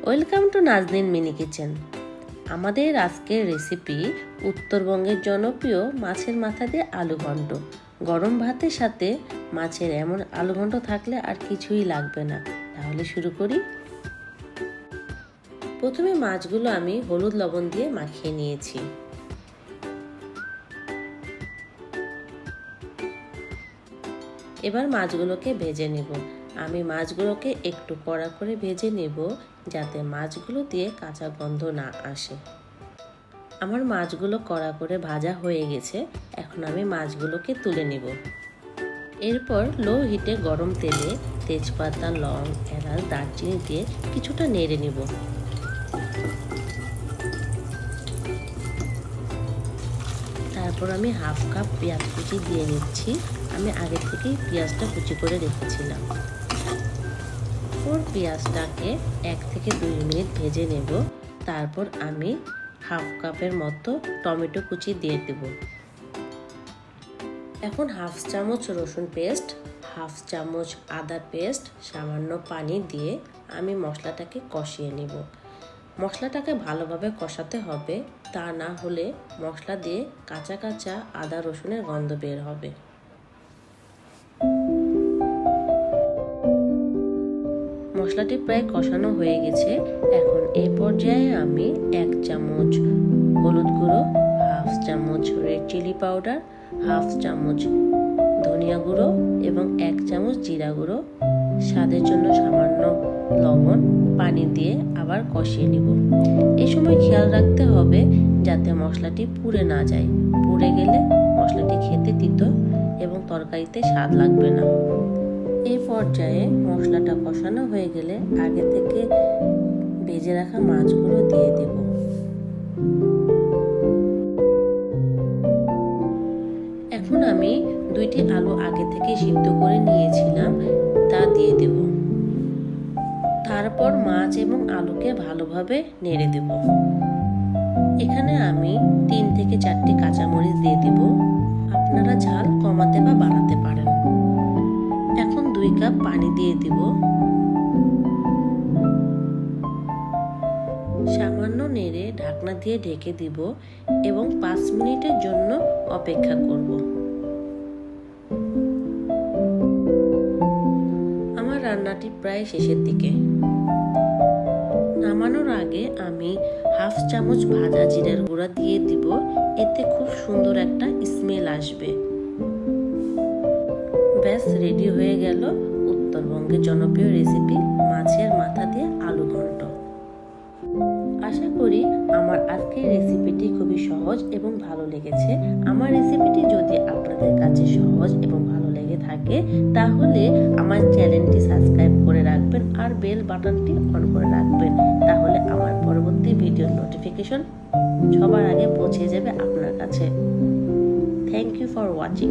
Welcome to Nazneen mini kitchen. আমাদের আজকের recipe উত্তরবঙ্গের জনপ্রিয় মাছের মাথা দিয়ে আলু ঘন্ট। গরম ভাতের সাথে মাছের এমন আলু ঘন্ট থাকলে আর কিছুই লাগবে না। তাহলে শুরু করি। প্রথমে মাছগুলো আমি হলুদ লবণ দিয়ে মাখিয়ে নিয়েছি। এবার মাছগুলোকে ভেজে নেব। আমি মাছগুলোকে একটু কড়া করে ভেজে নেব, যাতে মাছগুলো দিয়ে কাঁচা গন্ধ না আসে। আমার মাছগুলো কড়া করে ভাজা হয়ে গেছে। এখন আমি মাছগুলোকে তুলে নেব। এরপর লো হিটে গরম তেলে তেজপাতা, লং, এলাচ, দারচিনি দিয়ে কিছুটা নেড়ে নেব। তারপর আমি হাফ কাপ পেঁয়াজ কুচি দিয়ে নিচ্ছি। আমি আগে থেকেই পেঁয়াজটা কুচি করে রেখেছিলাম। পেঁয়াজটাকে 1 থেকে 2 মিনিট ভেজে নেব। তারপর আমি হাফ কাপের মতো টমেটো কুচি দিয়ে দেব। এখন হাফ চামচ রসুন পেস্ট, হাফ চামচ আদা পেস্ট, সামান্য পানি দিয়ে আমি মশলাটাকে কষিয়ে নেব। মশলাটাকে ভালোভাবে কষাতে হবে, তা না হলে মশলা দিয়ে কাঁচা কাঁচা আদা রসুনের গন্ধ বের হবে। মশলাটি প্রায় কষানো হয়ে গেছে। এখন এই পর্যায়ে আমি 1 চামচ হলুদ গুঁড়ো, হাফ চামচ রেড চিলি পাউডার, হাফ চামচ ধনিয়া গুঁড়ো এবং 1 চামচ জিরা গুঁড়ো, স্বাদের জন্য সামান্য লবণ পানি দিয়ে আবার কষিয়ে নিব। এই সময় খেয়াল রাখতে হবে যাতে মশলাটি পুড়ে না যায়। পুড়ে গেলে মশলাটি খেতে তিতো এবং তরকারিতে স্বাদ লাগবে না। এই পর্যায়ে মশলাটা কষানো হয়ে গেলে আগে থেকে ভেজে রাখা মাছগুলো দিয়ে দেব। এখন আমি 2টি আলু আগে থেকে সিদ্ধ করে নিয়েছিলাম, তা দিয়ে দেব। তারপর মাছ এবং আলুকে ভালোভাবে নেড়ে দেব। এখানে আমি 3 থেকে 4টি কাঁচামরিচ দিয়ে দেব। আপনারা ঝাল কমাতে বা বাড়াতে পারেন। এখন 2 কাপ পানি দিয়ে দিব। সামান্য নেড়ে ঢাকনা দিয়ে ঢেকে দিব এবং 5 মিনিটের জন্য অপেক্ষা করব। আমার রান্নাটি প্রায় শেষের দিকে। নামানোর আগে আমি হাফ চামচ ভাজা জিরার গুঁড়া দিয়ে দিব। এতে খুব সুন্দর একটা স্মেল আসবে। ব্যাস, রেডি হয়ে গেল উত্তরবঙ্গের জনপ্রিয় রেসিপি মাছের মাথা দিয়ে আলু ঘন্ট। আশা করি আমার আজকের রেসিপিটি খুবই সহজ এবং ভালো লেগেছে। আমার রেসিপিটি যদি আপনাদের কাছে সহজ এবং ভালো লেগে থাকে, তাহলে আমার চ্যানেলটি সাবস্ক্রাইব করে রাখবেন আর বেল বাটনটি অন করে রাখবেন। তাহলে আমার পরবর্তী ভিডিওর নোটিফিকেশন সবার আগে পৌঁছে যাবে আপনার কাছে। Thank you for watching.